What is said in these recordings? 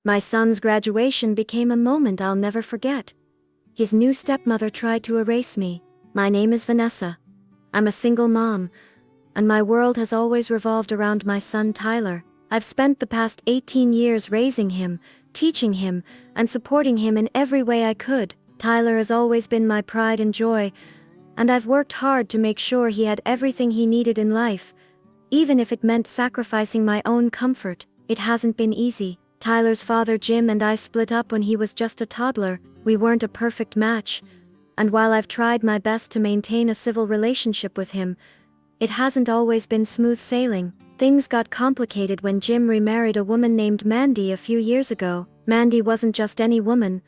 My son's graduation became a moment I'll never forget. His new stepmother tried to erase me. My name is Vanessa. I'm a single mom, and my world has always revolved around my son Tyler. I've spent the past 18 years raising him, teaching him, and supporting him in every way I could. Tyler has always been my pride and joy, and I've worked hard to make sure he had everything he needed in life, even if it meant sacrificing my own comfort. It hasn't been easy. Tyler's father Jim and I split up when he was just a toddler. We weren't a perfect match, and while I've tried my best to maintain a civil relationship with him, it hasn't always been smooth sailing. Things got complicated when Jim remarried a woman named Mandy a few years ago. Mandy wasn't just any woman.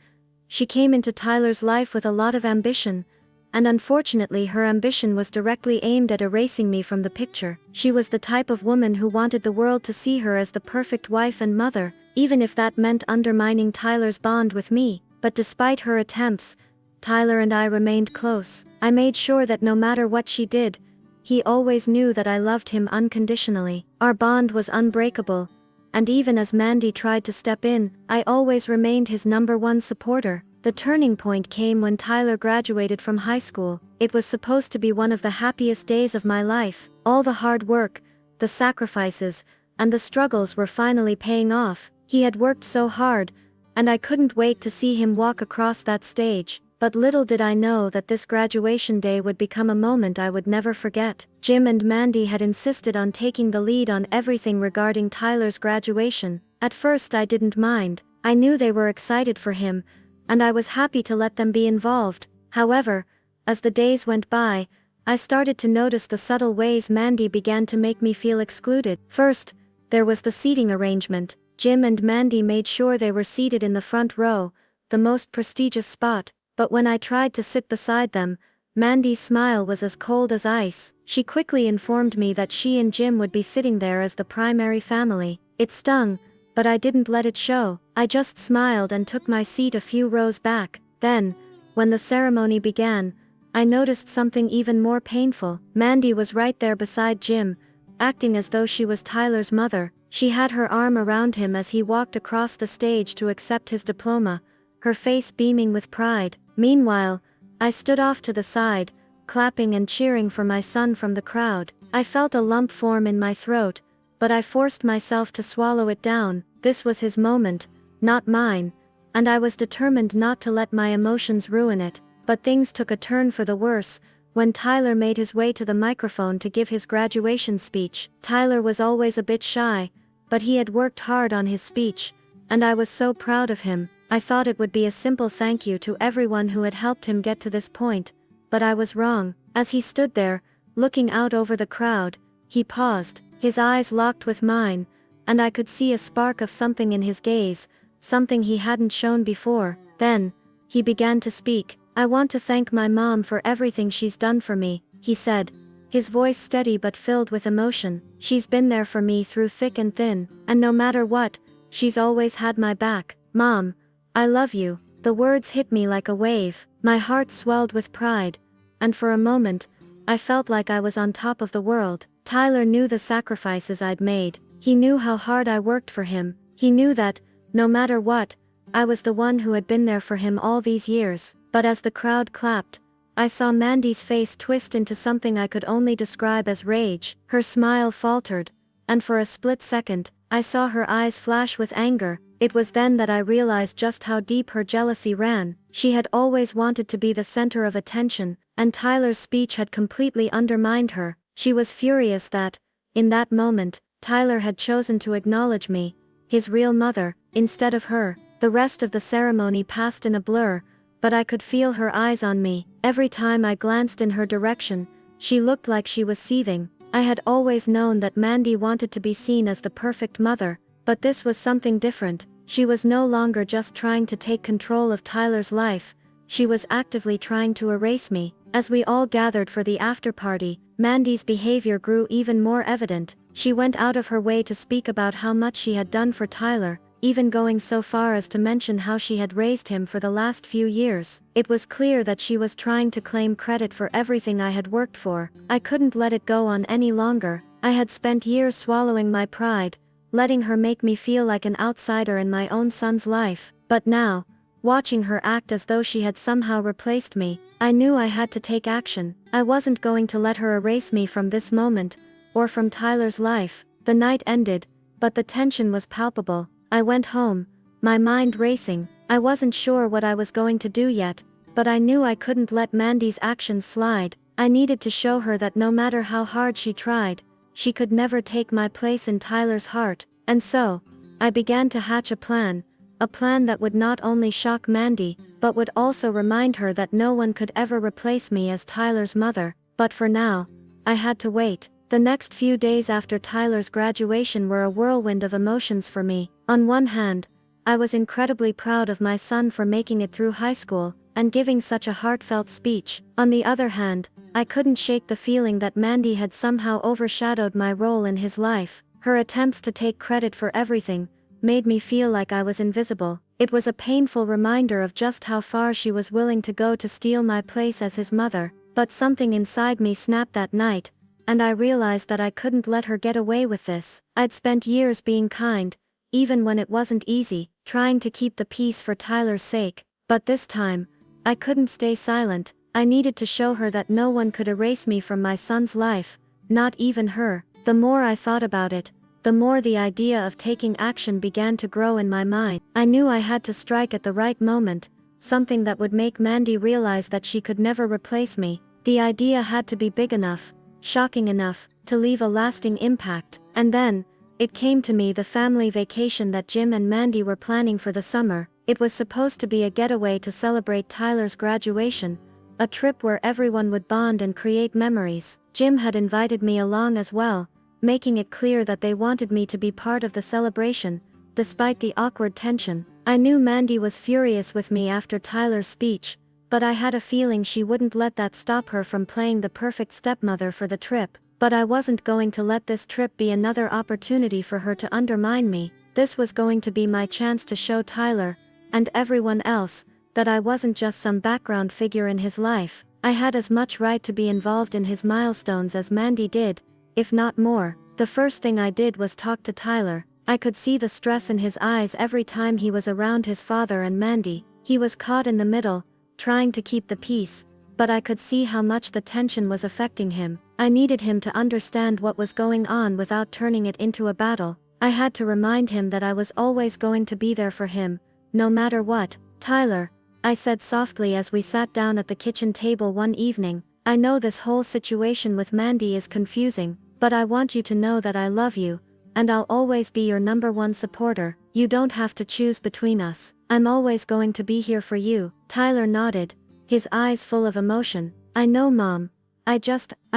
She came into Tyler's life with a lot of ambition, and unfortunately her ambition was directly aimed at erasing me from the picture. She was the type of woman who wanted the world to see her as the perfect wife and mother, even if that meant undermining Tyler's bond with me. But despite her attempts, Tyler and I remained close. I made sure that no matter what she did, he always knew that I loved him unconditionally. Our bond was unbreakable, and even as Mandy tried to step in, I always remained his #1 supporter. The turning point came when Tyler graduated from high school. It was supposed to be one of the happiest days of my life. All the hard work, the sacrifices, and the struggles were finally paying off. He had worked so hard, and I couldn't wait to see him walk across that stage. But little did I know that this graduation day would become a moment I would never forget. Jim and Mandy had insisted on taking the lead on everything regarding Tyler's graduation. At first I didn't mind. I knew they were excited for him, and I was happy to let them be involved. However, as the days went by, I started to notice the subtle ways Mandy began to make me feel excluded. First, there was the seating arrangement. Jim and Mandy made sure they were seated in the front row, the most prestigious spot, but when I tried to sit beside them, Mandy's smile was as cold as ice. She quickly informed me that she and Jim would be sitting there as the primary family. It stung, but I didn't let it show. I just smiled and took my seat a few rows back. Then, when the ceremony began, I noticed something even more painful. Mandy was right there beside Jim, acting as though she was Tyler's mother. She had her arm around him as he walked across the stage to accept his diploma, her face beaming with pride. Meanwhile, I stood off to the side, clapping and cheering for my son from the crowd. I felt a lump form in my throat, but I forced myself to swallow it down. This was his moment, not mine, and I was determined not to let my emotions ruin it. But things took a turn for the worse when Tyler made his way to the microphone to give his graduation speech. Tyler was always a bit shy, but he had worked hard on his speech, and I was so proud of him. I thought it would be a simple thank you to everyone who had helped him get to this point, but I was wrong. As he stood there, looking out over the crowd, he paused, his eyes locked with mine, and I could see a spark of something in his gaze, something he hadn't shown before. Then, he began to speak. "I want to thank my mom for everything she's done for me," he said, his voice steady but filled with emotion. "She's been there for me through thick and thin, and no matter what, she's always had my back. Mom, I love you." The words hit me like a wave. My heart swelled with pride, and for a moment, I felt like I was on top of the world. Tyler knew the sacrifices I'd made. He knew how hard I worked for him. He knew that, no matter what, I was the one who had been there for him all these years. But as the crowd clapped, I saw Mandy's face twist into something I could only describe as rage. Her smile faltered, and for a split second, I saw her eyes flash with anger. It was then that I realized just how deep her jealousy ran. She had always wanted to be the center of attention, and Tyler's speech had completely undermined her. She was furious that, in that moment, Tyler had chosen to acknowledge me, his real mother, instead of her. The rest of the ceremony passed in a blur, but I could feel her eyes on me. Every time I glanced in her direction, she looked like she was seething. I had always known that Mandy wanted to be seen as the perfect mother, but this was something different. She was no longer just trying to take control of Tyler's life, she was actively trying to erase me. As we all gathered for the after-party, Mandy's behavior grew even more evident. She went out of her way to speak about how much she had done for Tyler, even going so far as to mention how she had raised him for the last few years. It was clear that she was trying to claim credit for everything I had worked for. I couldn't let it go on any longer. I had spent years swallowing my pride, letting her make me feel like an outsider in my own son's life. But now, watching her act as though she had somehow replaced me, I knew I had to take action. I wasn't going to let her erase me from this moment, or from Tyler's life. The night ended, but the tension was palpable. I went home, my mind racing. I wasn't sure what I was going to do yet, but I knew I couldn't let Mandy's actions slide. I needed to show her that no matter how hard she tried, she could never take my place in Tyler's heart. And so, I began to hatch a plan that would not only shock Mandy, but would also remind her that no one could ever replace me as Tyler's mother. But for now, I had to wait. The next few days after Tyler's graduation were a whirlwind of emotions for me. On one hand, I was incredibly proud of my son for making it through high school and giving such a heartfelt speech. On the other hand, I couldn't shake the feeling that Mandy had somehow overshadowed my role in his life. Her attempts to take credit for everything made me feel like I was invisible. It was a painful reminder of just how far she was willing to go to steal my place as his mother. But something inside me snapped that night, and I realized that I couldn't let her get away with this. I'd spent years being kind, even when it wasn't easy, trying to keep the peace for Tyler's sake. But this time, I couldn't stay silent. I needed to show her that no one could erase me from my son's life, not even her. The more I thought about it, the more the idea of taking action began to grow in my mind. I knew I had to strike at the right moment, something that would make Mandy realize that she could never replace me. The idea had to be big enough, shocking enough, to leave a lasting impact. And then, it came to me: the family vacation that Jim and Mandy were planning for the summer. It was supposed to be a getaway to celebrate Tyler's graduation, a trip where everyone would bond and create memories. Jim had invited me along as well, making it clear that they wanted me to be part of the celebration, despite the awkward tension. I knew Mandy was furious with me after Tyler's speech, but I had a feeling she wouldn't let that stop her from playing the perfect stepmother for the trip. But I wasn't going to let this trip be another opportunity for her to undermine me. This was going to be my chance to show Tyler, and everyone else, that I wasn't just some background figure in his life. I had as much right to be involved in his milestones as Mandy did, if not more. The first thing I did was talk to Tyler. I could see the stress in his eyes every time he was around his father and Mandy. He was caught in the middle, trying to keep the peace, but I could see how much the tension was affecting him. I needed him to understand what was going on without turning it into a battle. I had to remind him that I was always going to be there for him, no matter what. "Tyler," I said softly as we sat down at the kitchen table one evening, "I know this whole situation with Mandy is confusing, but I want you to know that I love you, and I'll always be your #1 supporter. You don't have to choose between us. I'm always going to be here for you." Tyler nodded, his eyes full of emotion. "I know, Mom. I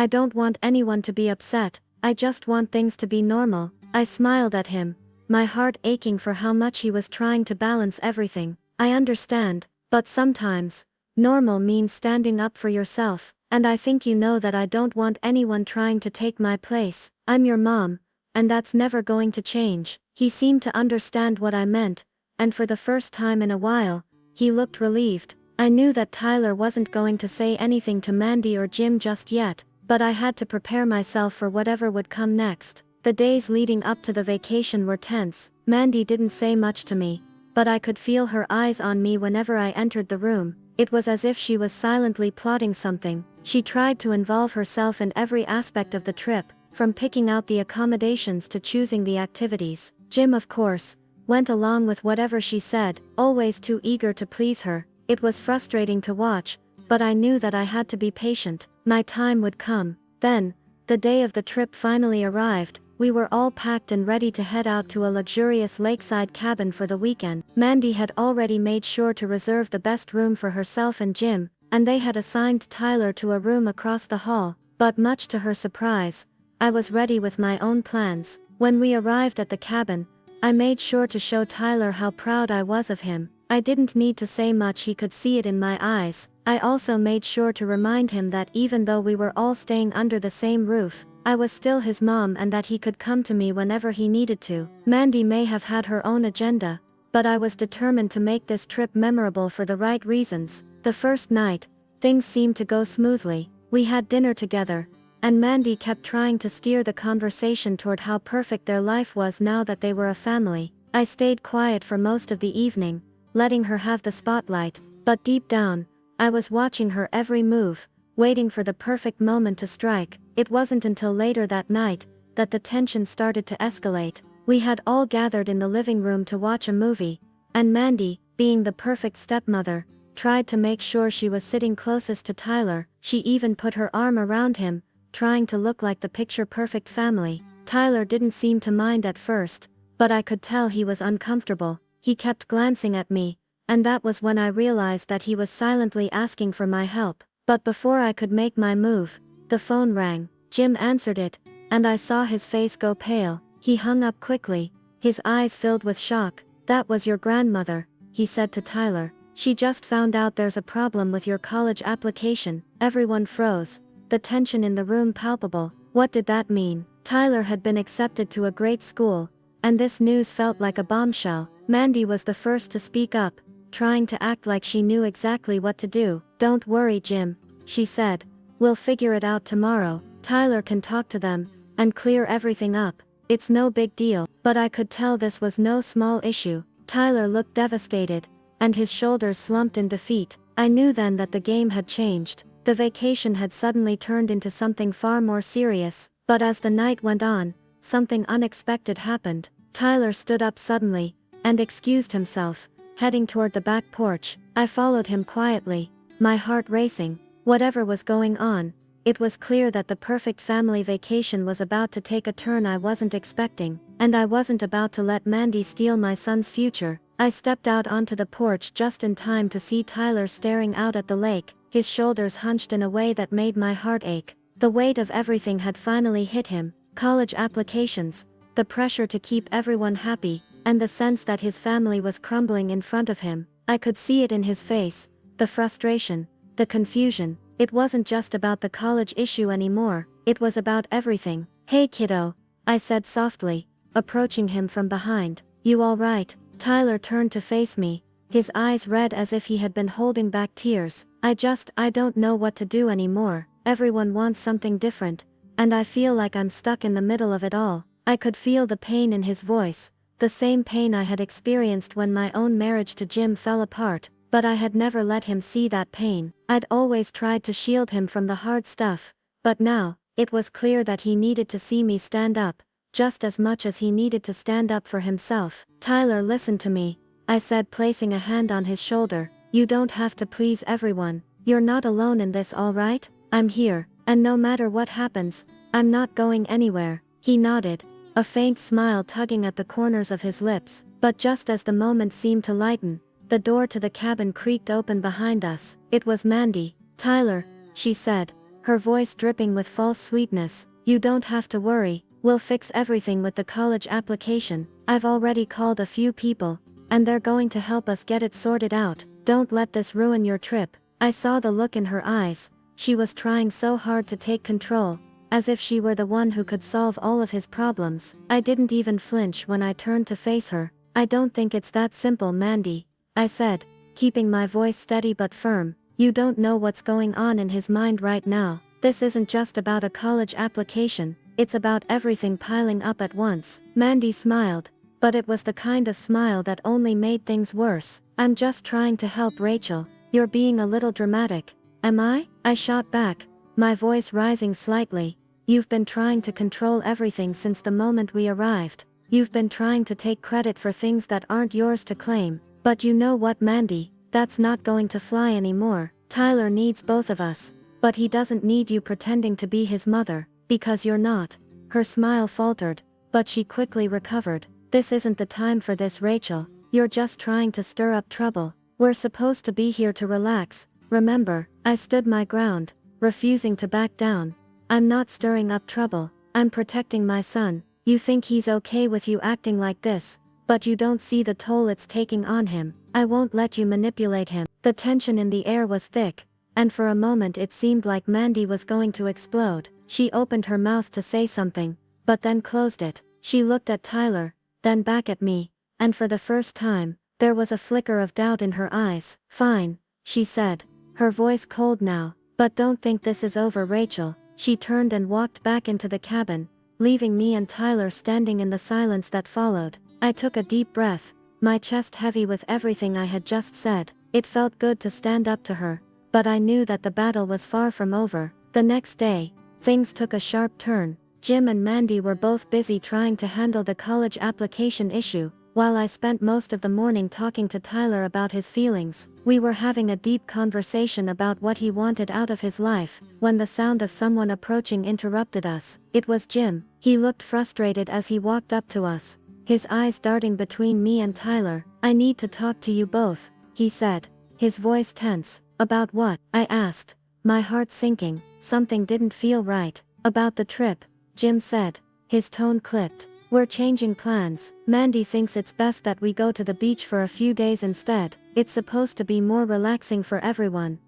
don't want anyone to be upset. I just want things to be normal." I smiled at him, my heart aching for how much he was trying to balance everything. "I understand, but sometimes, normal means standing up for yourself, and I think you know that I don't want anyone trying to take my place. I'm your mom, and that's never going to change." He seemed to understand what I meant, and for the first time in a while, he looked relieved. I knew that Tyler wasn't going to say anything to Mandy or Jim just yet, but I had to prepare myself for whatever would come next. The days leading up to the vacation were tense. Mandy didn't say much to me, but I could feel her eyes on me whenever I entered the room. It was as if she was silently plotting something. She tried to involve herself in every aspect of the trip, from picking out the accommodations to choosing the activities. Jim, of course, went along with whatever she said, always too eager to please her. It was frustrating to watch, but I knew that I had to be patient. My time would come. Then, the day of the trip finally arrived. We were all packed and ready to head out to a luxurious lakeside cabin for the weekend. Mandy had already made sure to reserve the best room for herself and Jim, and they had assigned Tyler to a room across the hall. But much to her surprise, I was ready with my own plans. When we arrived at the cabin, I made sure to show Tyler how proud I was of him. I didn't need to say much, he could see it in my eyes. I also made sure to remind him that even though we were all staying under the same roof, I was still his mom and that he could come to me whenever he needed to. Mandy may have had her own agenda, but I was determined to make this trip memorable for the right reasons. The first night, things seemed to go smoothly. We had dinner together, and Mandy kept trying to steer the conversation toward how perfect their life was now that they were a family. I stayed quiet for most of the evening, letting her have the spotlight, but deep down, I was watching her every move, waiting for the perfect moment to strike. It wasn't until later that night that the tension started to escalate. We had all gathered in the living room to watch a movie, and Mandy, being the perfect stepmother, tried to make sure she was sitting closest to Tyler. She even put her arm around him, trying to look like the picture-perfect family. Tyler didn't seem to mind at first, but I could tell he was uncomfortable. He kept glancing at me, and that was when I realized that he was silently asking for my help. But before I could make my move, the phone rang. Jim answered it, and I saw his face go pale. He hung up quickly, his eyes filled with shock. "That was your grandmother," he said to Tyler. "She just found out there's a problem with your college application." Everyone froze, the tension in the room palpable. What did that mean? Tyler had been accepted to a great school, and this news felt like a bombshell. Mandy was the first to speak up, trying to act like she knew exactly what to do. "Don't worry, Jim," she said. "We'll figure it out tomorrow. Tyler can talk to them and clear everything up. It's no big deal." But I could tell this was no small issue. Tyler looked devastated, and his shoulders slumped in defeat. I knew then that the game had changed. The vacation had suddenly turned into something far more serious. But as the night went on, something unexpected happened. Tyler stood up suddenly and excused himself, heading toward the back porch. I followed him quietly, my heart racing. Whatever was going on, it was clear that the perfect family vacation was about to take a turn I wasn't expecting, and I wasn't about to let Mandy steal my son's future. I stepped out onto the porch just in time to see Tyler staring out at the lake, his shoulders hunched in a way that made my heart ache. The weight of everything had finally hit him: college applications, the pressure to keep everyone happy, and the sense that his family was crumbling in front of him. I could see it in his face, the frustration, the confusion. It wasn't just about the college issue anymore, it was about everything. "Hey kiddo," I said softly, approaching him from behind. "You all right?" Tyler turned to face me, his eyes red as if he had been holding back tears. I don't know what to do anymore. Everyone wants something different, and I feel like I'm stuck in the middle of it all." I could feel the pain in his voice, the same pain I had experienced when my own marriage to Jim fell apart, but I had never let him see that pain. I'd always tried to shield him from the hard stuff, but now, it was clear that he needed to see me stand up, just as much as he needed to stand up for himself. "Tyler, listen to me," I said, placing a hand on his shoulder. "You don't have to please everyone. You're not alone in this, all right? I'm here, and no matter what happens, I'm not going anywhere." He nodded, a faint smile tugging at the corners of his lips. But just as the moment seemed to lighten, the door to the cabin creaked open behind us. It was Mandy. "Tyler," she said, her voice dripping with false sweetness, "you don't have to worry. We'll fix everything with the college application. I've already called a few people, and they're going to help us get it sorted out. Don't let this ruin your trip." I saw the look in her eyes. She was trying so hard to take control, as if she were the one who could solve all of his problems. I didn't even flinch when I turned to face her. "I don't think it's that simple, Mandy," I said, keeping my voice steady but firm. "You don't know what's going on in his mind right now. This isn't just about a college application, it's about everything piling up at once." Mandy smiled, but it was the kind of smile that only made things worse. "I'm just trying to help, Rachel. You're being a little dramatic." "Am I?" I shot back, my voice rising slightly. "You've been trying to control everything since the moment we arrived. You've been trying to take credit for things that aren't yours to claim. But you know what, Mandy? That's not going to fly anymore. Tyler needs both of us, but he doesn't need you pretending to be his mother, because you're not." Her smile faltered, but she quickly recovered. "This isn't the time for this, Rachel. You're just trying to stir up trouble. We're supposed to be here to relax, remember?" I stood my ground, refusing to back down. "I'm not stirring up trouble, I'm protecting my son. You think he's okay with you acting like this, but you don't see the toll it's taking on him. I won't let you manipulate him." The tension in the air was thick, and for a moment it seemed like Mandy was going to explode. She opened her mouth to say something, but then closed it. She looked at Tyler, then back at me, and for the first time, there was a flicker of doubt in her eyes. "Fine," she said, her voice cold now, "but don't think this is over, Rachel. She turned and walked back into the cabin, leaving me and Tyler standing in the silence that followed. I took a deep breath, my chest heavy with everything I had just said. It felt good to stand up to her, but I knew that the battle was far from over. The next day, things took a sharp turn. Jim and Mandy were both busy trying to handle the college application issue, while I spent most of the morning talking to Tyler about his feelings. We were having a deep conversation about what he wanted out of his life, when the sound of someone approaching interrupted us. It was Jim. He looked frustrated as he walked up to us, his eyes darting between me and Tyler. "I need to talk to you both," he said, his voice tense. "About what?" I asked, my heart sinking. Something didn't feel right. "About the trip," Jim said, his tone clipped. "We're changing plans. Mandy thinks it's best that we go to the beach for a few days instead. It's supposed to be more relaxing for everyone."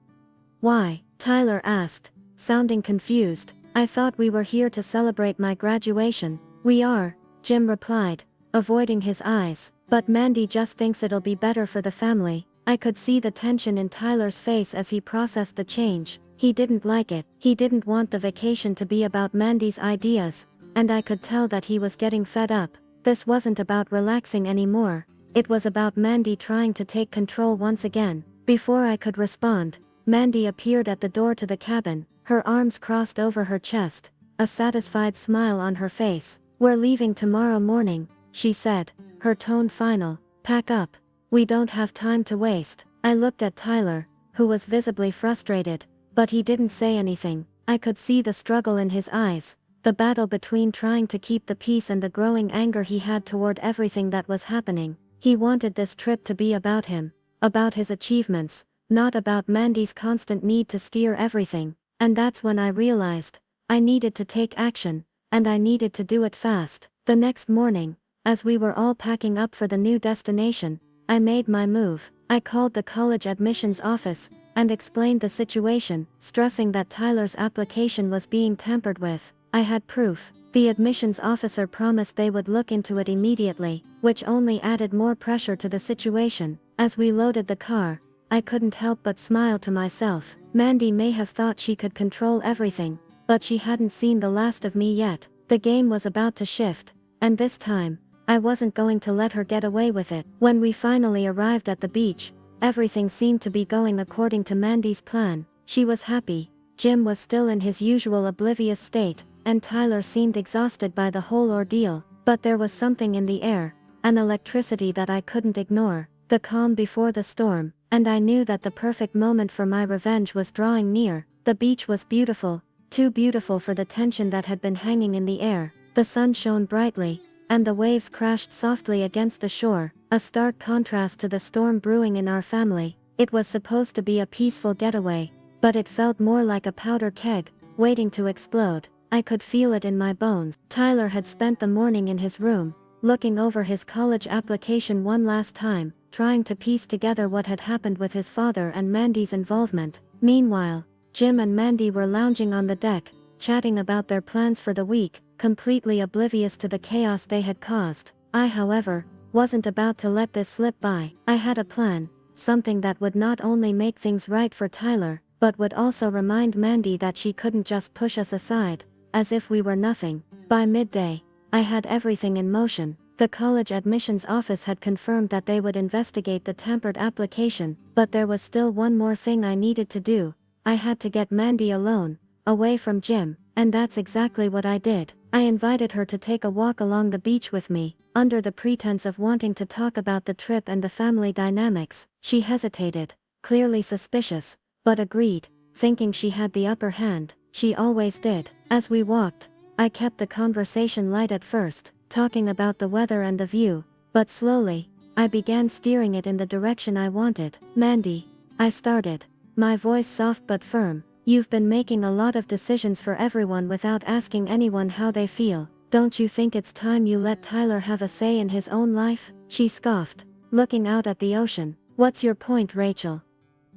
"Why?" Tyler asked, sounding confused. "I thought we were here to celebrate my graduation." "We are," Jim replied, avoiding his eyes, "but Mandy just thinks it'll be better for the family." I could see the tension in Tyler's face as he processed the change. He didn't like it. He didn't want the vacation to be about Mandy's ideas, and I could tell that he was getting fed up. This wasn't about relaxing anymore. It was about Mandy trying to take control once again. Before I could respond, Mandy appeared at the door to the cabin, her arms crossed over her chest, a satisfied smile on her face. "We're leaving tomorrow morning," she said, her tone final. "Pack up. We don't have time to waste." I looked at Tyler, who was visibly frustrated, but he didn't say anything. I could see the struggle in his eyes, the battle between trying to keep the peace and the growing anger he had toward everything that was happening. He wanted this trip to be about him, about his achievements, not about Mandy's constant need to steer everything. And that's when I realized, I needed to take action, and I needed to do it fast. The next morning, as we were all packing up for the new destination, I made my move. I called the college admissions office, and explained the situation, stressing that Tyler's application was being tampered with. I had proof. The admissions officer promised they would look into it immediately, which only added more pressure to the situation. As we loaded the car, I couldn't help but smile to myself. Mandy may have thought she could control everything, but she hadn't seen the last of me yet. The game was about to shift, and this time, I wasn't going to let her get away with it. When we finally arrived at the beach, everything seemed to be going according to Mandy's plan. She was happy, Jim was still in his usual oblivious state, and Tyler seemed exhausted by the whole ordeal. But there was something in the air, an electricity that I couldn't ignore, the calm before the storm, and I knew that the perfect moment for my revenge was drawing near. The beach was beautiful, too beautiful for the tension that had been hanging in the air. The sun shone brightly, and the waves crashed softly against the shore, a stark contrast to the storm brewing in our family. It was supposed to be a peaceful getaway, but it felt more like a powder keg, waiting to explode. I could feel it in my bones. Tyler had spent the morning in his room, looking over his college application one last time, trying to piece together what had happened with his father and Mandy's involvement. Meanwhile, Jim and Mandy were lounging on the deck, chatting about their plans for the week, completely oblivious to the chaos they had caused. I, however, wasn't about to let this slip by. I had a plan, something that would not only make things right for Tyler, but would also remind Mandy that she couldn't just push us aside, as if we were nothing. By midday, I had everything in motion. The college admissions office had confirmed that they would investigate the tampered application, but there was still one more thing I needed to do. I had to get Mandy alone, away from Jim, and that's exactly what I did. I invited her to take a walk along the beach with me, under the pretense of wanting to talk about the trip and the family dynamics. She hesitated, clearly suspicious, but agreed, thinking she had the upper hand. She always did. As we walked, I kept the conversation light at first, talking about the weather and the view, but slowly, I began steering it in the direction I wanted. "Mandy," I started, my voice soft but firm, "you've been making a lot of decisions for everyone without asking anyone how they feel. Don't you think it's time you let Tyler have a say in his own life?" She scoffed, looking out at the ocean. "What's your point, Rachel?"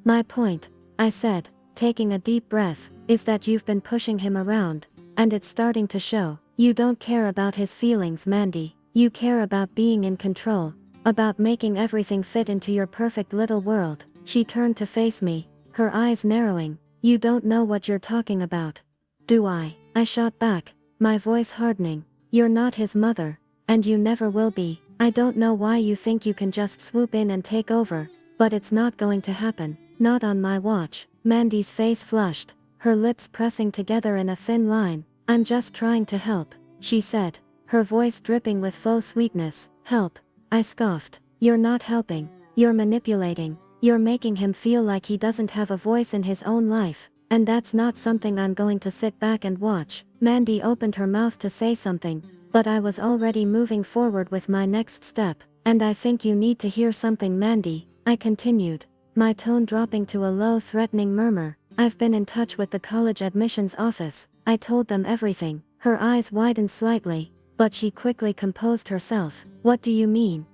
"My point," I said, taking a deep breath, "is that you've been pushing him around, and it's starting to show. You don't care about his feelings, Mandy. You care about being in control, about making everything fit into your perfect little world." She turned to face me, her eyes narrowing. "You don't know what you're talking about, Do I? I shot back, my voice hardening. You're not his mother, and you never will be. I don't know why you think you can just swoop in and take over, but it's not going to happen. Not on my watch. Mandy's face flushed, her lips pressing together in a thin line. I'm just trying to help, she said, her voice dripping with faux sweetness. Help? I scoffed. You're not helping. You're manipulating. You're making him feel like he doesn't have a voice in his own life, and that's not something I'm going to sit back and watch. Mandy opened her mouth to say something, but I was already moving forward with my next step. And I think you need to hear something, Mandy, I continued, my tone dropping to a low threatening murmur. I've been in touch with the college admissions office. I told them everything. Her eyes widened slightly, but she quickly composed herself. What do you mean?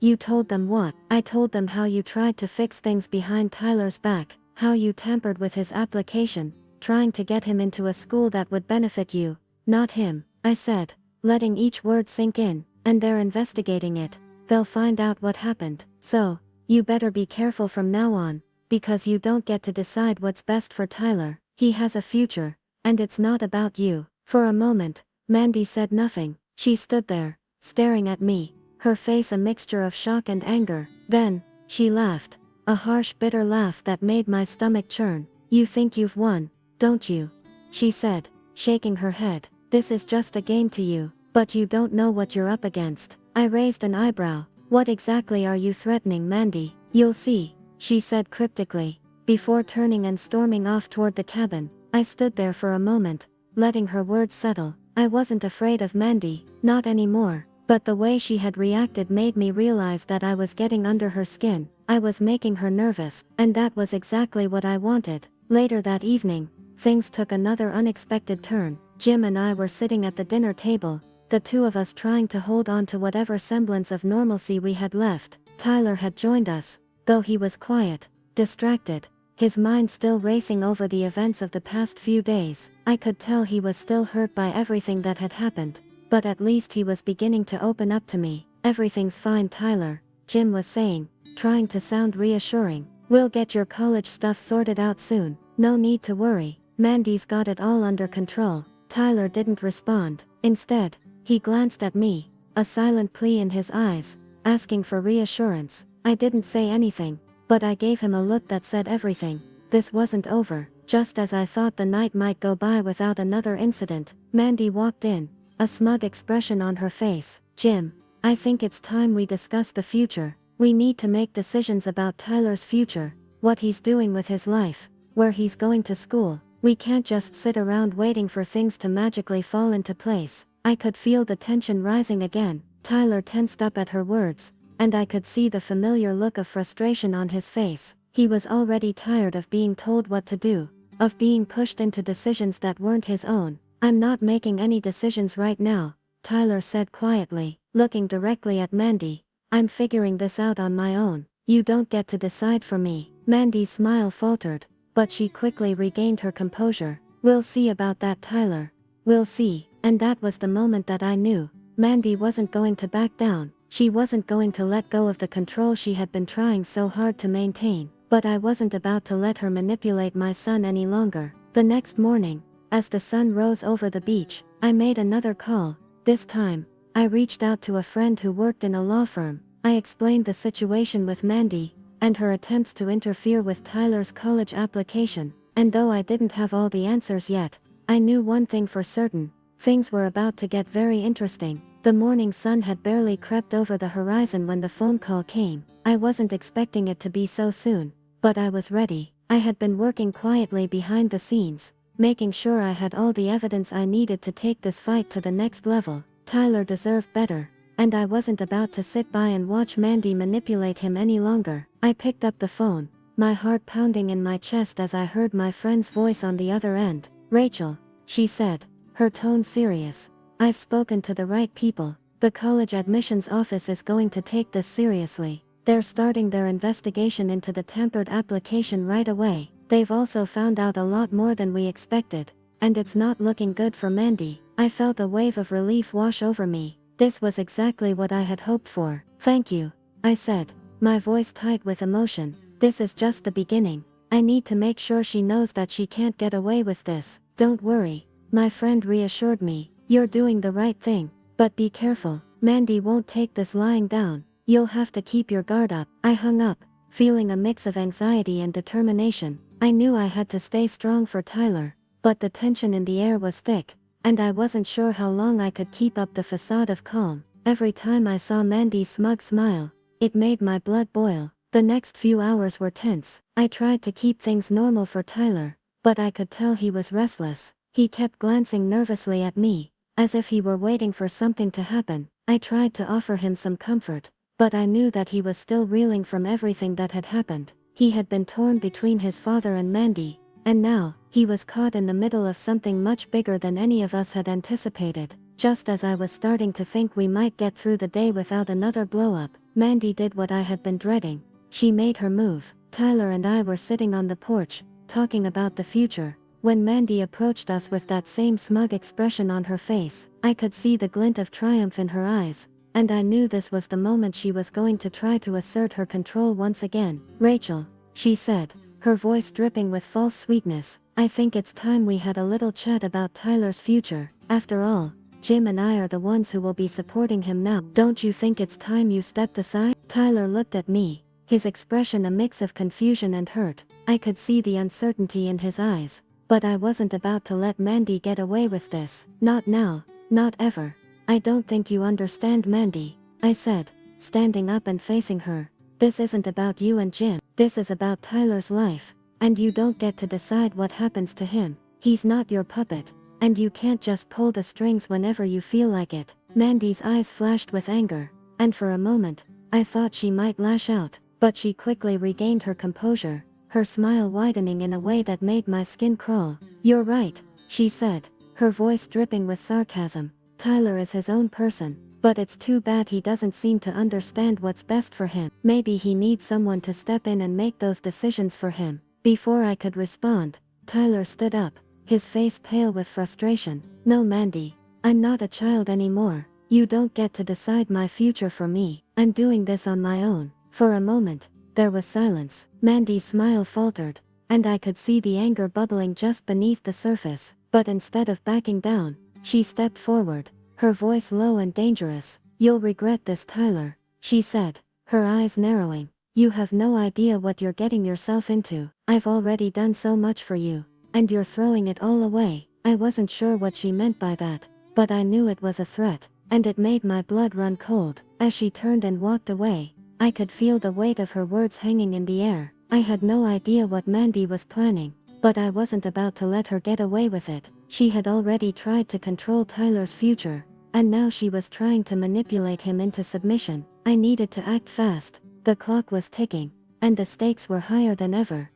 You told them what? I told them how you tried to fix things behind Tyler's back, how you tampered with his application, trying to get him into a school that would benefit you, not him, I said, letting each word sink in. And they're investigating it. They'll find out what happened. So, you better be careful from now on, because you don't get to decide what's best for Tyler. He has a future, and it's not about you. For a moment, Mandy said nothing. She stood there, staring at me, her face a mixture of shock and anger. Then, she laughed, a harsh bitter laugh that made my stomach churn. You think you've won, don't you? She said, shaking her head. This is just a game to you, but you don't know what you're up against. I raised an eyebrow. What exactly are you threatening, Mandy? You'll see, she said cryptically, before turning and storming off toward the cabin. I stood there for a moment, letting her words settle. I wasn't afraid of Mandy, not anymore, but the way she had reacted made me realize that I was getting under her skin. I was making her nervous, and that was exactly what I wanted. Later that evening, things took another unexpected turn. Jim and I were sitting at the dinner table, the two of us trying to hold on to whatever semblance of normalcy we had left. Tyler had joined us, though he was quiet, distracted, his mind still racing over the events of the past few days. I could tell he was still hurt by everything that had happened, but at least he was beginning to open up to me. Everything's fine, Tyler, Jim was saying, trying to sound reassuring. We'll get your college stuff sorted out soon. No need to worry. Mandy's got it all under control. Tyler didn't respond. Instead, he glanced at me, a silent plea in his eyes, asking for reassurance. I didn't say anything, but I gave him a look that said everything. This wasn't over. Just as I thought the night might go by without another incident, Mandy walked in, a smug expression on her face. Jim, I think it's time we discuss the future. We need to make decisions about Tyler's future, what he's doing with his life, where he's going to school. We can't just sit around waiting for things to magically fall into place. I could feel the tension rising again. Tyler tensed up at her words, and I could see the familiar look of frustration on his face. He was already tired of being told what to do, of being pushed into decisions that weren't his own. I'm not making any decisions right now, Tyler said quietly, looking directly at Mandy. I'm figuring this out on my own. You don't get to decide for me. Mandy's smile faltered, but she quickly regained her composure. We'll see about that, Tyler. We'll see. And that was the moment that I knew. Mandy wasn't going to back down. She wasn't going to let go of the control she had been trying so hard to maintain. But I wasn't about to let her manipulate my son any longer. The next morning, as the sun rose over the beach, I made another call. This time, I reached out to a friend who worked in a law firm. I explained the situation with Mandy, and her attempts to interfere with Tyler's college application. And though I didn't have all the answers yet, I knew one thing for certain. Things were about to get very interesting. The morning sun had barely crept over the horizon when the phone call came. I wasn't expecting it to be so soon, but I was ready. I had been working quietly behind the scenes, making sure I had all the evidence I needed to take this fight to the next level. Tyler deserved better, and I wasn't about to sit by and watch Mandy manipulate him any longer. I picked up the phone, my heart pounding in my chest as I heard my friend's voice on the other end. Rachel, she said, her tone serious. I've spoken to the right people. The college admissions office is going to take this seriously. They're starting their investigation into the tampered application right away. They've also found out a lot more than we expected, and it's not looking good for Mandy. I felt a wave of relief wash over me. This was exactly what I had hoped for. Thank you, I said, my voice tight with emotion. This is just the beginning. I need to make sure she knows that she can't get away with this. Don't worry, My friend reassured me. You're doing the right thing. But be careful. Mandy won't take this lying down. You'll have to keep your guard up. I hung up, feeling a mix of anxiety and determination. I knew I had to stay strong for Tyler, but the tension in the air was thick, and I wasn't sure how long I could keep up the facade of calm. Every time I saw Mandy's smug smile, it made my blood boil. The next few hours were tense. I tried to keep things normal for Tyler, but I could tell he was restless. He kept glancing nervously at me, as if he were waiting for something to happen. I tried to offer him some comfort, but I knew that he was still reeling from everything that had happened. He had been torn between his father and Mandy, and now, he was caught in the middle of something much bigger than any of us had anticipated. Just as I was starting to think we might get through the day without another blow-up, Mandy did what I had been dreading. She made her move. Tyler and I were sitting on the porch, talking about the future, when Mandy approached us with that same smug expression on her face. I could see the glint of triumph in her eyes, and I knew this was the moment she was going to try to assert her control once again. "Rachel," she said, her voice dripping with false sweetness, "I think it's time we had a little chat about Tyler's future. After all, Jim and I are the ones who will be supporting him now. Don't you think it's time you stepped aside?" Tyler looked at me, his expression a mix of confusion and hurt. I could see the uncertainty in his eyes. But I wasn't about to let Mandy get away with this. "Not now, not ever. I don't think you understand, Mandy," I said, standing up and facing her. "This isn't about you and Jim. This is about Tyler's life, and you don't get to decide what happens to him. He's not your puppet, and you can't just pull the strings whenever you feel like it." Mandy's eyes flashed with anger, and for a moment, I thought she might lash out, but she quickly regained her composure, her smile widening in a way that made my skin crawl. "You're right," she said, her voice dripping with sarcasm. "Tyler is his own person, but it's too bad he doesn't seem to understand what's best for him. Maybe he needs someone to step in and make those decisions for him." Before I could respond, Tyler stood up, his face pale with frustration. "No, Mandy, I'm not a child anymore. You don't get to decide my future for me. I'm doing this on my own." For a moment, there was silence. Mandy's smile faltered, and I could see the anger bubbling just beneath the surface. But instead of backing down, she stepped forward, her voice low and dangerous. "You'll regret this, Tyler," she said, her eyes narrowing. "You have no idea what you're getting yourself into. I've already done so much for you, and you're throwing it all away." I wasn't sure what she meant by that, but I knew it was a threat, and it made my blood run cold. As she turned and walked away, I could feel the weight of her words hanging in the air. I had no idea what Mandy was planning, but I wasn't about to let her get away with it. She had already tried to control Tyler's future, and now she was trying to manipulate him into submission. I needed to act fast. The clock was ticking, and the stakes were higher than ever.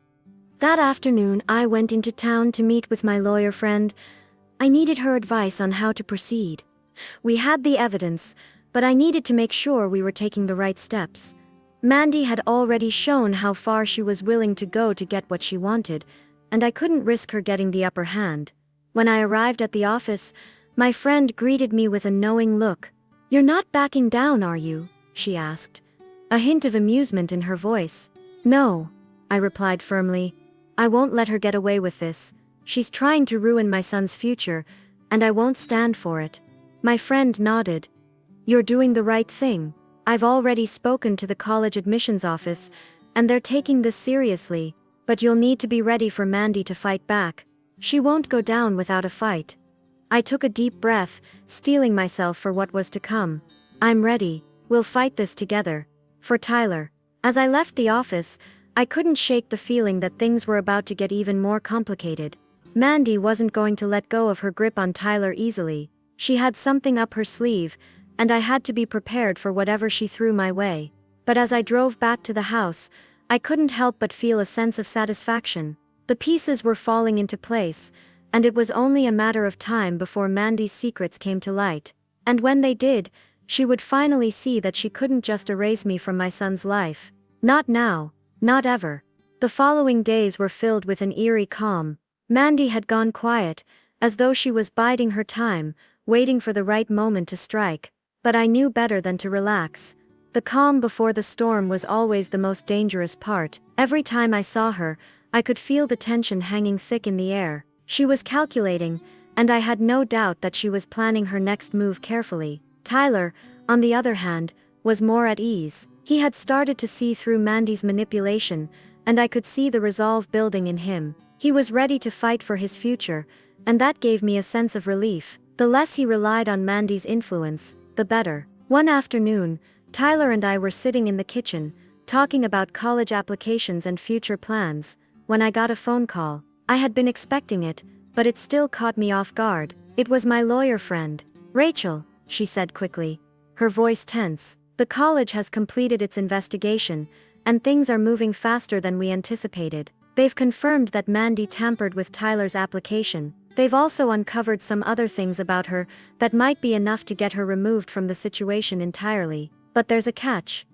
That afternoon, I went into town to meet with my lawyer friend. I needed her advice on how to proceed. We had the evidence, but I needed to make sure we were taking the right steps. Mandy had already shown how far she was willing to go to get what she wanted, and I couldn't risk her getting the upper hand. When I arrived at the office, my friend greeted me with a knowing look. "You're not backing down, are you?" she asked, a hint of amusement in her voice. "No," I replied firmly. "I won't let her get away with this. She's trying to ruin my son's future, and I won't stand for it." My friend nodded. "You're doing the right thing. I've already spoken to the college admissions office, and they're taking this seriously, but you'll need to be ready for Mandy to fight back. She won't go down without a fight." I took a deep breath, steeling myself for what was to come. "I'm ready. We'll fight this together. For Tyler." As I left the office, I couldn't shake the feeling that things were about to get even more complicated. Mandy wasn't going to let go of her grip on Tyler easily. She had something up her sleeve, and I had to be prepared for whatever she threw my way. But as I drove back to the house, I couldn't help but feel a sense of satisfaction. The pieces were falling into place, and it was only a matter of time before Mandy's secrets came to light. And when they did, she would finally see that she couldn't just erase me from my son's life. Not now, not ever. The following days were filled with an eerie calm. Mandy had gone quiet, as though she was biding her time, waiting for the right moment to strike. But I knew better than to relax. The calm before the storm was always the most dangerous part. Every time I saw her, I could feel the tension hanging thick in the air. She was calculating, and I had no doubt that she was planning her next move carefully. Tyler, on the other hand, was more at ease. He had started to see through Mandy's manipulation, and I could see the resolve building in him. He was ready to fight for his future, and that gave me a sense of relief. The less he relied on Mandy's influence, the better. One afternoon, Tyler and I were sitting in the kitchen, talking about college applications and future plans, when I got a phone call. I had been expecting it, but it still caught me off guard. It was my lawyer friend. "Rachel," she said quickly, her voice tense. "The college has completed its investigation, and things are moving faster than we anticipated. They've confirmed that Mandy tampered with Tyler's application. They've also uncovered some other things about her that might be enough to get her removed from the situation entirely. But there's a catch."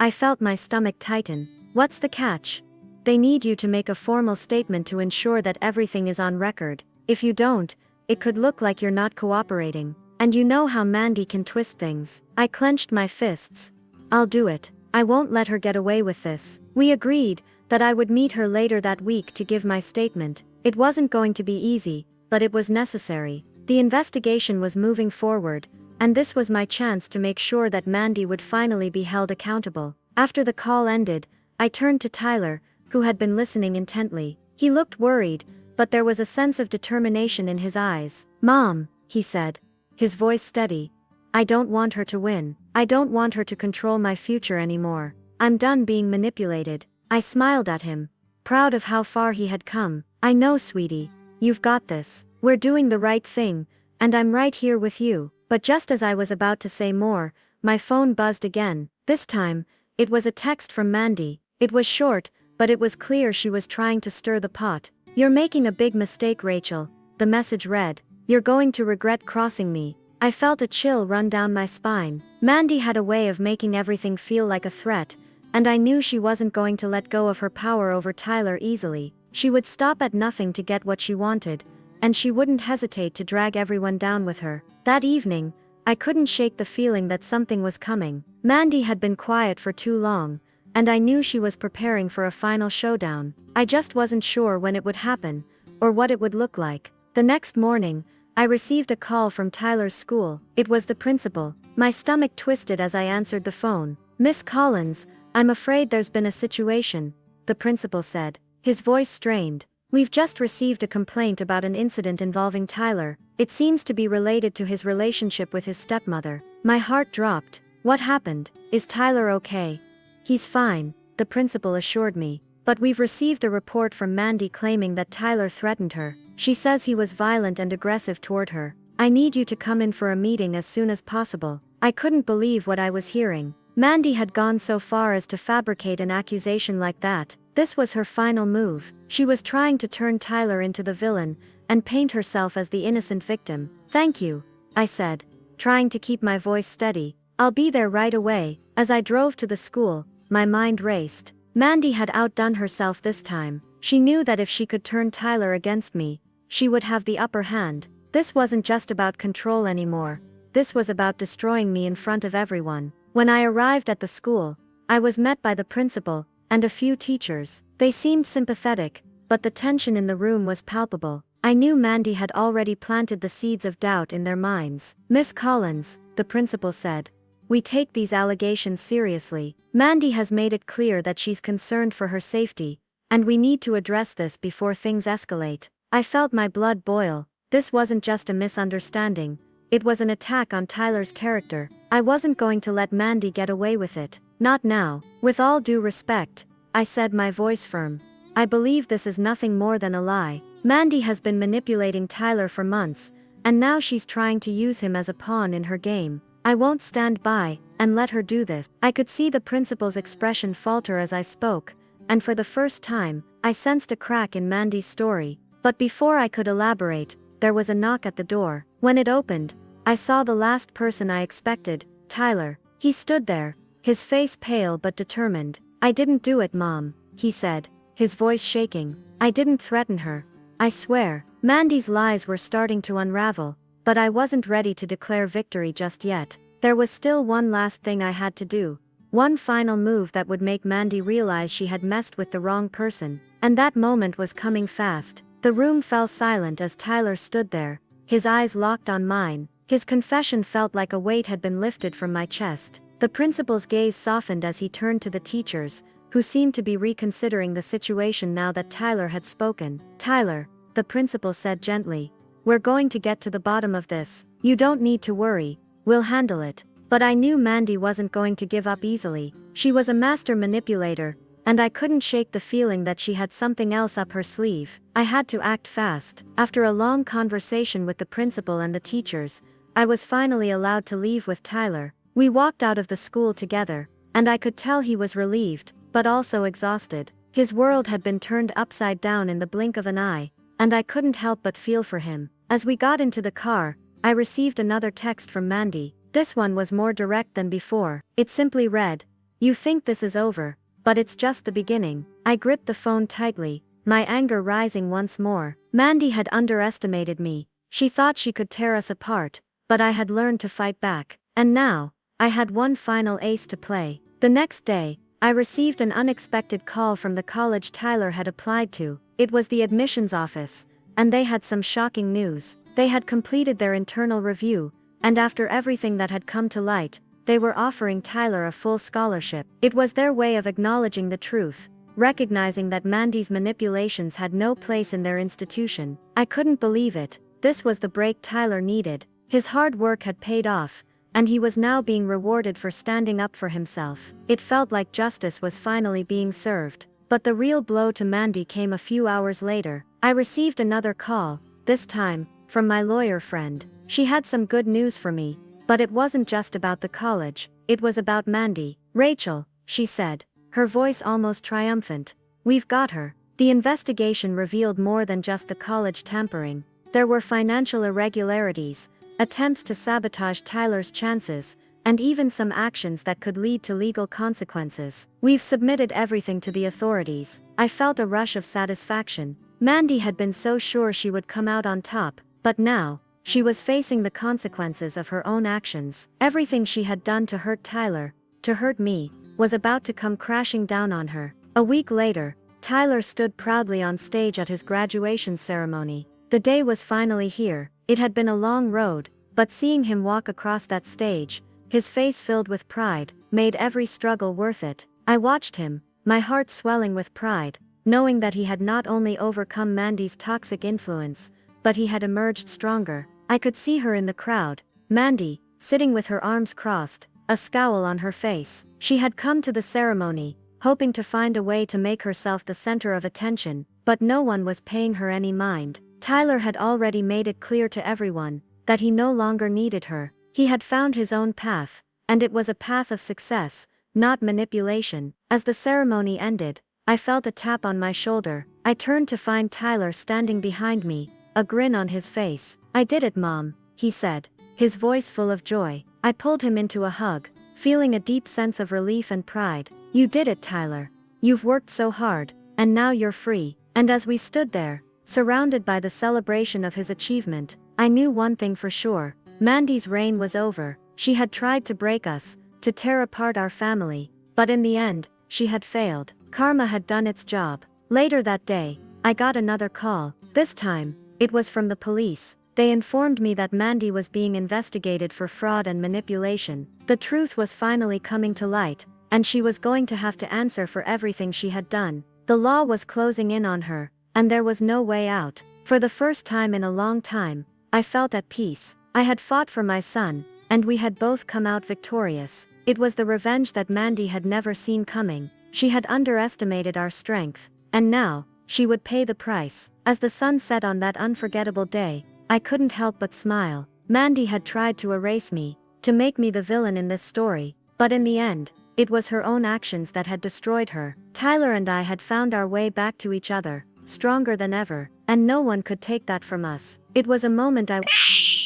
I felt my stomach tighten. "What's the catch?" "They need you to make a formal statement to ensure that everything is on record. If you don't, it could look like you're not cooperating. And you know how Mandy can twist things." I clenched my fists. "I'll do it. I won't let her get away with this." We agreed that I would meet her later that week to give my statement. It wasn't going to be easy, but it was necessary. The investigation was moving forward, and this was my chance to make sure that Mandy would finally be held accountable. After the call ended, I turned to Tyler, who had been listening intently. He looked worried, but there was a sense of determination in his eyes. "Mom," he said, his voice steady, "I don't want her to win. I don't want her to control my future anymore. I'm done being manipulated." I smiled at him, proud of how far he had come. "I know, sweetie. You've got this. We're doing the right thing, and I'm right here with you." But just as I was about to say more, my phone buzzed again. This time, it was a text from Mandy. It was short, but it was clear she was trying to stir the pot. "You're making a big mistake, Rachel," the message read. "You're going to regret crossing me." I felt a chill run down my spine. Mandy had a way of making everything feel like a threat, and I knew she wasn't going to let go of her power over Tyler easily. She would stop at nothing to get what she wanted, and she wouldn't hesitate to drag everyone down with her. That evening, I couldn't shake the feeling that something was coming. Mandy had been quiet for too long, and I knew she was preparing for a final showdown. I just wasn't sure when it would happen, or what it would look like. The next morning, I received a call from Tyler's school. It was the principal. My stomach twisted as I answered the phone. "Miss Collins, I'm afraid there's been a situation," the principal said, his voice strained. "We've just received a complaint about an incident involving Tyler. It seems to be related to his relationship with his stepmother." My heart dropped. "What happened? Is Tyler okay?" "He's fine," the principal assured me. "But we've received a report from Mandy claiming that Tyler threatened her. She says he was violent and aggressive toward her. I need you to come in for a meeting as soon as possible." I couldn't believe what I was hearing. Mandy had gone so far as to fabricate an accusation like that. This was her final move. She was trying to turn Tyler into the villain, and paint herself as the innocent victim. "Thank you," I said, trying to keep my voice steady. "I'll be there right away." As I drove to the school, my mind raced. Mandy had outdone herself this time. She knew that if she could turn Tyler against me, she would have the upper hand. This wasn't just about control anymore. This was about destroying me in front of everyone. When I arrived at the school, I was met by the principal and a few teachers. They seemed sympathetic, but the tension in the room was palpable. I knew Mandy had already planted the seeds of doubt in their minds. "Miss Collins," the principal said, "we take these allegations seriously. Mandy has made it clear that she's concerned for her safety, and we need to address this before things escalate." I felt my blood boil. This wasn't just a misunderstanding. It was an attack on Tyler's character. I wasn't going to let Mandy get away with it. Not now. "With all due respect," I said, my voice firm, "I believe this is nothing more than a lie. Mandy has been manipulating Tyler for months, and now she's trying to use him as a pawn in her game. I won't stand by and let her do this." I could see the principal's expression falter as I spoke, and for the first time, I sensed a crack in Mandy's story. But before I could elaborate, there was a knock at the door. When it opened, I saw the last person I expected, Tyler. He stood there, his face pale but determined. "I didn't do it, Mom," he said, his voice shaking. "I didn't threaten her. I swear." Mandy's lies were starting to unravel, but I wasn't ready to declare victory just yet. There was still one last thing I had to do. One final move that would make Mandy realize she had messed with the wrong person. And that moment was coming fast. The room fell silent as Tyler stood there, His eyes locked on mine. His confession felt like a weight had been lifted from my chest. The principal's gaze softened as he turned to the teachers, who seemed to be reconsidering the situation now that Tyler had spoken. "Tyler," the principal said gently, "we're going to get to the bottom of this. You don't need to worry, we'll handle it." But I knew Mandy wasn't going to give up easily. She was a master manipulator, and I couldn't shake the feeling that she had something else up her sleeve. I had to act fast. After a long conversation with the principal and the teachers, I was finally allowed to leave with Tyler. We walked out of the school together, and I could tell he was relieved, but also exhausted. His world had been turned upside down in the blink of an eye, and I couldn't help but feel for him. As we got into the car, I received another text from Mandy. This one was more direct than before. It simply read, "You think this is over, but it's just the beginning." I gripped the phone tightly, my anger rising once more. Mandy had underestimated me. She thought she could tear us apart, but I had learned to fight back. And now, I had one final ace to play. The next day, I received an unexpected call from the college Tyler had applied to. It was the admissions office, and they had some shocking news. They had completed their internal review, and after everything that had come to light, they were offering Tyler a full scholarship. It was their way of acknowledging the truth, recognizing that Mandy's manipulations had no place in their institution. I couldn't believe it. This was the break Tyler needed. His hard work had paid off, and he was now being rewarded for standing up for himself. It felt like justice was finally being served. But the real blow to Mandy came a few hours later. I received another call, this time, from my lawyer friend. She had some good news for me, but it wasn't just about the college, it was about Mandy. "Rachel," she said, her voice almost triumphant, "we've got her." The investigation revealed more than just the college tampering. There were financial irregularities, attempts to sabotage Tyler's chances, and even some actions that could lead to legal consequences. "We've submitted everything to the authorities." I felt a rush of satisfaction. Mandy had been so sure she would come out on top, but now, she was facing the consequences of her own actions. Everything she had done to hurt Tyler, to hurt me, was about to come crashing down on her. A week later, Tyler stood proudly on stage at his graduation ceremony. The day was finally here. It had been a long road, but seeing him walk across that stage, his face filled with pride, made every struggle worth it. I watched him, my heart swelling with pride, knowing that he had not only overcome Mandy's toxic influence, but he had emerged stronger. I could see her in the crowd, Mandy, sitting with her arms crossed, a scowl on her face. She had come to the ceremony, hoping to find a way to make herself the center of attention, but no one was paying her any mind. Tyler had already made it clear to everyone that he no longer needed her. He had found his own path, and it was a path of success, not manipulation. As the ceremony ended, I felt a tap on my shoulder. I turned to find Tyler standing behind me, a grin on his face. "I did it, Mom," he said, his voice full of joy. I pulled him into a hug, feeling a deep sense of relief and pride. "You did it, Tyler. You've worked so hard, and now you're free." And as we stood there, surrounded by the celebration of his achievement, I knew one thing for sure. Mandy's reign was over. She had tried to break us, to tear apart our family, but in the end, she had failed. Karma had done its job. Later that day, I got another call. This time, it was from the police. They informed me that Mandy was being investigated for fraud and manipulation. The truth was finally coming to light, and she was going to have to answer for everything she had done. The law was closing in on her, and there was no way out. For the first time in a long time, I felt at peace. I had fought for my son, and we had both come out victorious. It was the revenge that Mandy had never seen coming. She had underestimated our strength, and now, she would pay the price. As the sun set on that unforgettable day, I couldn't help but smile. Mandy had tried to erase me, to make me the villain in this story, but in the end, it was her own actions that had destroyed her. Tyler and I had found our way back to each other, stronger than ever, and no one could take that from us. It was a moment I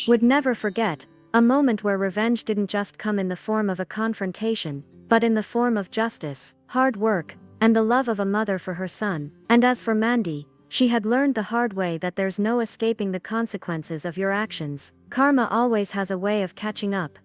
would never forget, a moment where revenge didn't just come in the form of a confrontation, but in the form of justice, hard work, and the love of a mother for her son. And as for Mandy, she had learned the hard way that there's no escaping the consequences of your actions. Karma always has a way of catching up.